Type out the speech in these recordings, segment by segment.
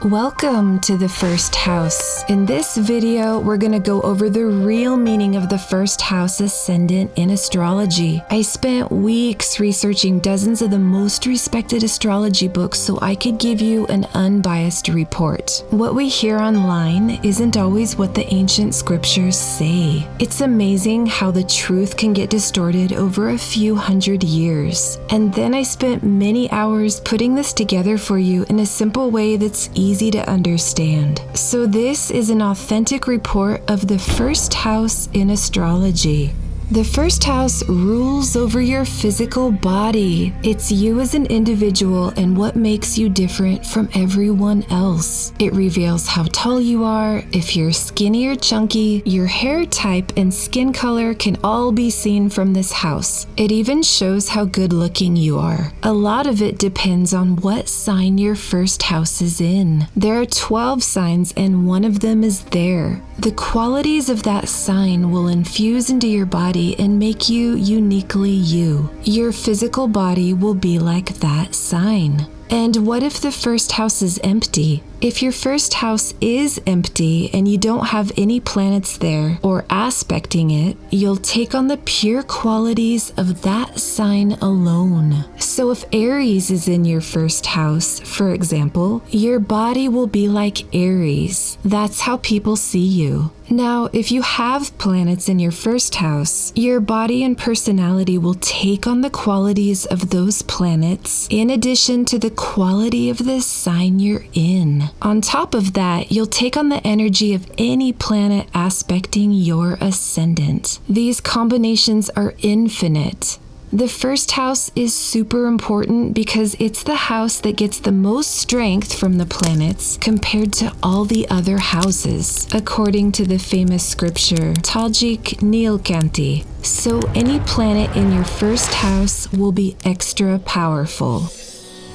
Welcome to the first house. In this video, we're going to go over the real meaning of the first house ascendant in astrology. I spent weeks researching dozens of the most respected astrology books so I could give you an unbiased report. What we hear online isn't always what the ancient scriptures say. It's amazing how the truth can get distorted over a few hundred years. And then I spent many hours putting this together for you in a simple way that's easy to understand. So this is an authentic report of the first house in astrology. The first house rules over your physical body. It's you as an individual and what makes you different from everyone else. It reveals how tall you are, if you're skinny or chunky, your hair type and skin color can all be seen from this house. It even shows how good looking you are. A lot of it depends on what sign your first house is in. There are 12 signs and one of them is there. The qualities of that sign will infuse into your body and make you uniquely you. Your physical body will be like that sign. And what if the first house is empty? If your first house is empty and you don't have any planets there or aspecting it, you'll take on the pure qualities of that sign alone. So if Aries is in your first house, for example, your body will be like Aries. That's how people see you. Now, if you have planets in your first house, your body and personality will take on the qualities of those planets in addition to the quality of the sign you're in. On top of that, you'll take on the energy of any planet aspecting your ascendant. These combinations are infinite. The first house is super important because it's the house that gets the most strength from the planets compared to all the other houses, according to the famous scripture, Tajik Nilkanti. So any planet in your first house will be extra powerful.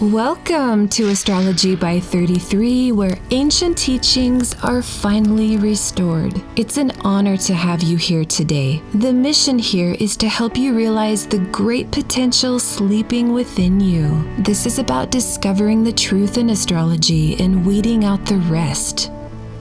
Welcome to Astrology by 33, where ancient teachings are finally restored. It's an honor to have you here today. The mission here is to help you realize the great potential sleeping within you. This is about discovering the truth in astrology and weeding out the rest.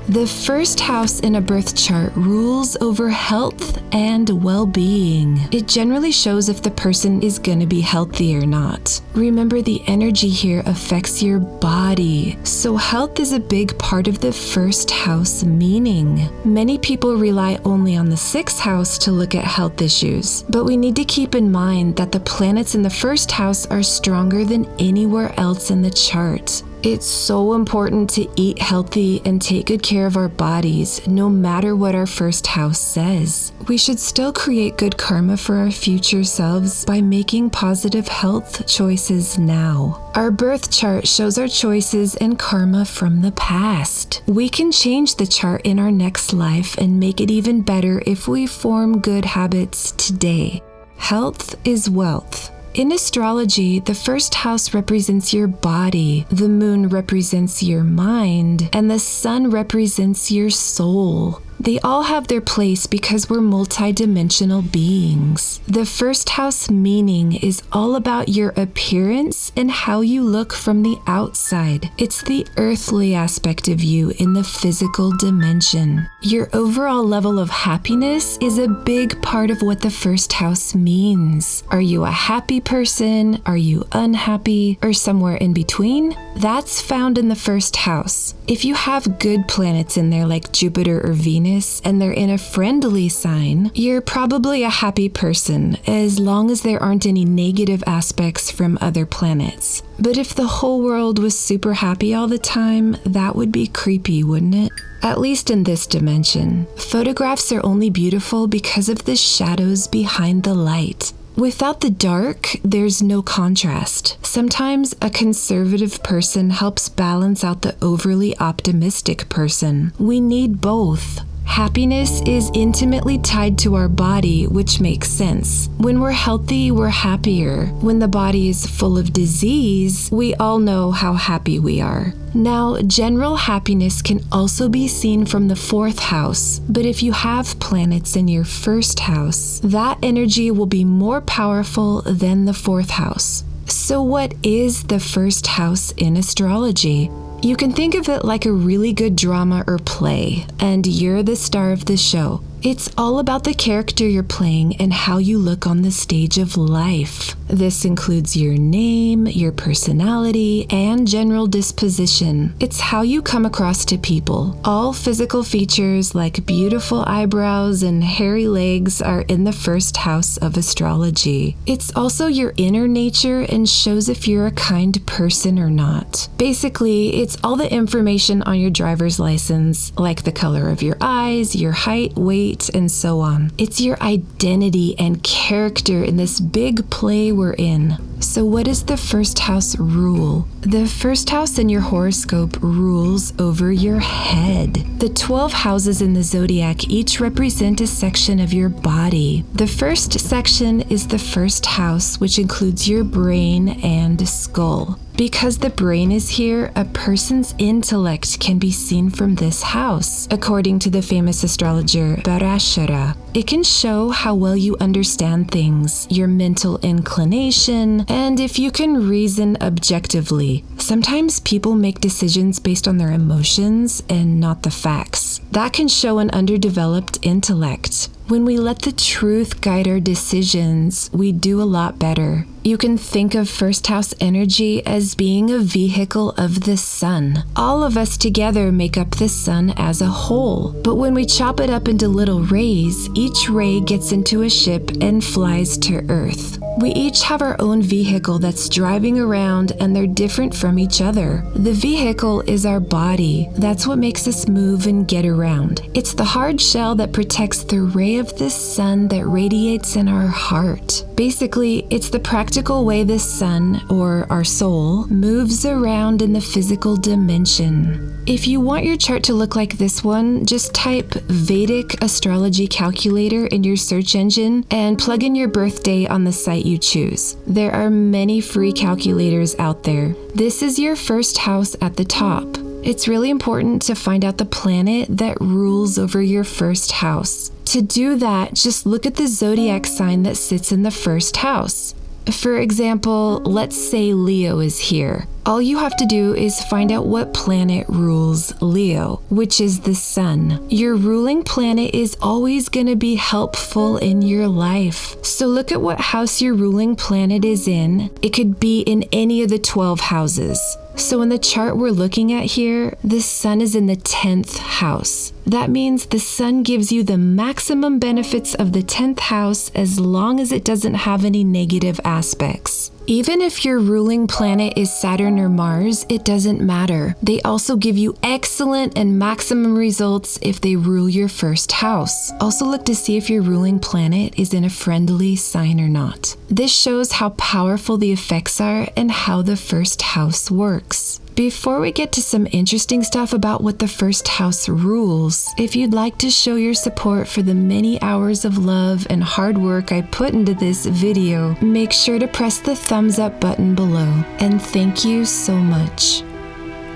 The first house in a birth chart rules over health and well-being. It generally shows if the person is going to be healthy or not. Remember, the energy here affects your body, so health is a big part of the first house meaning. Many people rely only on the sixth house to look at health issues, but we need to keep in mind that the planets in the first house are stronger than anywhere else in the chart. It's so important to eat healthy and take good care of our bodies, no matter what our first house says. We should still create good karma for our future selves by making positive health choices now. Our birth chart shows our choices and karma from the past. We can change the chart in our next life and make it even better if we form good habits today. Health is wealth. In astrology, the first house represents your body, the moon represents your mind, and the sun represents your soul. They all have their place because we're multidimensional beings. The first house meaning is all about your appearance and how you look from the outside. It's the earthly aspect of you in the physical dimension. Your overall level of happiness is a big part of what the first house means. Are you a happy person? Are you unhappy? Or somewhere in between? That's found in the first house. If you have good planets in there like Jupiter or Venus, and they're in a friendly sign, you're probably a happy person, as long as there aren't any negative aspects from other planets. But if the whole world was super happy all the time, that would be creepy, wouldn't it? At least in this dimension. Photographs are only beautiful because of the shadows behind the light. Without the dark, there's no contrast. Sometimes a conservative person helps balance out the overly optimistic person. We need both. Happiness is intimately tied to our body, which makes sense. When we're healthy, we're happier. When the body is full of disease, we all know how happy we are. Now, general happiness can also be seen from the fourth house, but if you have planets in your first house, that energy will be more powerful than the fourth house. So what is the first house in astrology? You can think of it like a really good drama or play, and you're the star of the show. It's all about the character you're playing and how you look on the stage of life. This includes your name, your personality, and general disposition. It's how you come across to people. All physical features like beautiful eyebrows and hairy legs are in the first house of astrology. It's also your inner nature and shows if you're a kind person or not. Basically, it's all the information on your driver's license, like the color of your eyes, your height, weight, and so on. It's your identity and character in this big play we're in. So what does the first house rule? The first house in your horoscope rules over your head. The 12 houses in the zodiac each represent a section of your body. The first section is the first house, which includes your brain and skull. Because the brain is here, a person's intellect can be seen from this house, according to the famous astrologer Parashara. It can show how well you understand things, your mental inclination, and if you can reason objectively. Sometimes people make decisions based on their emotions and not the facts. That can show an underdeveloped intellect. When we let the truth guide our decisions, we do a lot better. You can think of first house energy as being a vehicle of the sun. All of us together make up the sun as a whole. But when we chop it up into little rays, each ray gets into a ship and flies to Earth. We each have our own vehicle that's driving around, and they're different from each other. The vehicle is our body. That's what makes us move and get around. It's the hard shell that protects the ray of the sun that radiates in our heart. Basically, it's the practical way the sun, or our soul, moves around in the physical dimension. If you want your chart to look like this one, just type Vedic astrology calculator in your search engine and plug in your birthday on the site you choose. There are many free calculators out there. This is your first house at the top. It's really important to find out the planet that rules over your first house. To do that, just look at the zodiac sign that sits in the first house. For example, let's say Leo is here. All you have to do is find out what planet rules Leo, which is the sun. Your ruling planet is always going to be helpful in your life. So look at what house your ruling planet is in. It could be in any of the 12 houses. So in the chart we're looking at here, the sun is in the 10th house. That means the sun gives you the maximum benefits of the 10th house as long as it doesn't have any negative aspects. Even if your ruling planet is Saturn or Mars, it doesn't matter. They also give you excellent and maximum results if they rule your first house. Also look to see if your ruling planet is in a friendly sign or not. This shows how powerful the effects are and how the first house works. Before we get to some interesting stuff about what the first house rules, if you'd like to show your support for the many hours of love and hard work I put into this video, make sure to press the thumbs up button below. And thank you so much.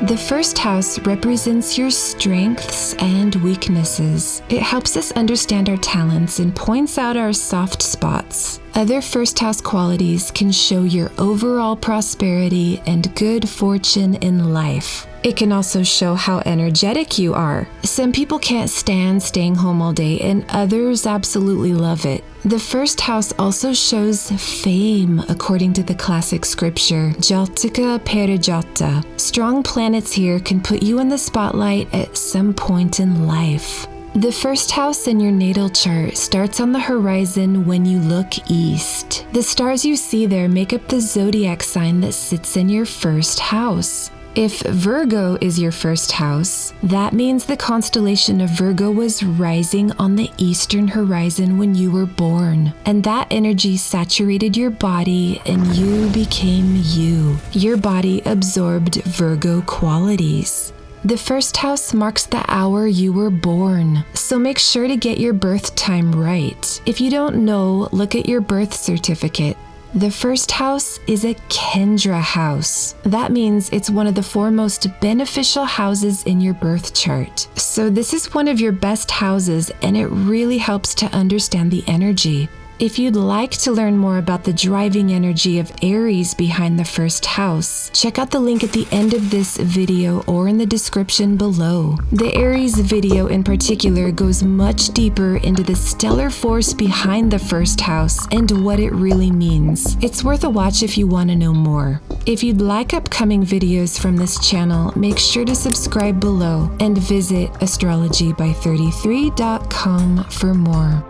The first house represents your strengths and weaknesses. It helps us understand our talents and points out our soft spots. Other first house qualities can show your overall prosperity and good fortune in life. It can also show how energetic you are. Some people can't stand staying home all day, and others absolutely love it. The first house also shows fame, according to the classic scripture, Jatika Parijata. Strong planets here can put you in the spotlight at some point in life. The first house in your natal chart starts on the horizon when you look east. The stars you see there make up the zodiac sign that sits in your first house. If Virgo is your first house, that means the constellation of Virgo was rising on the eastern horizon when you were born, and that energy saturated your body and you became you. Your body absorbed Virgo qualities. The first house marks the hour you were born, so make sure to get your birth time right. If you don't know, look at your birth certificate. The first house is a Kendra house. That means it's one of the 4 most beneficial houses in your birth chart. So this is one of your best houses, and it really helps to understand the energy. If you'd like to learn more about the driving energy of Aries behind the first house, check out the link at the end of this video or in the description below. The Aries video in particular goes much deeper into the stellar force behind the first house and what it really means. It's worth a watch if you want to know more. If you'd like upcoming videos from this channel, make sure to subscribe below and visit astrologyby33.com for more.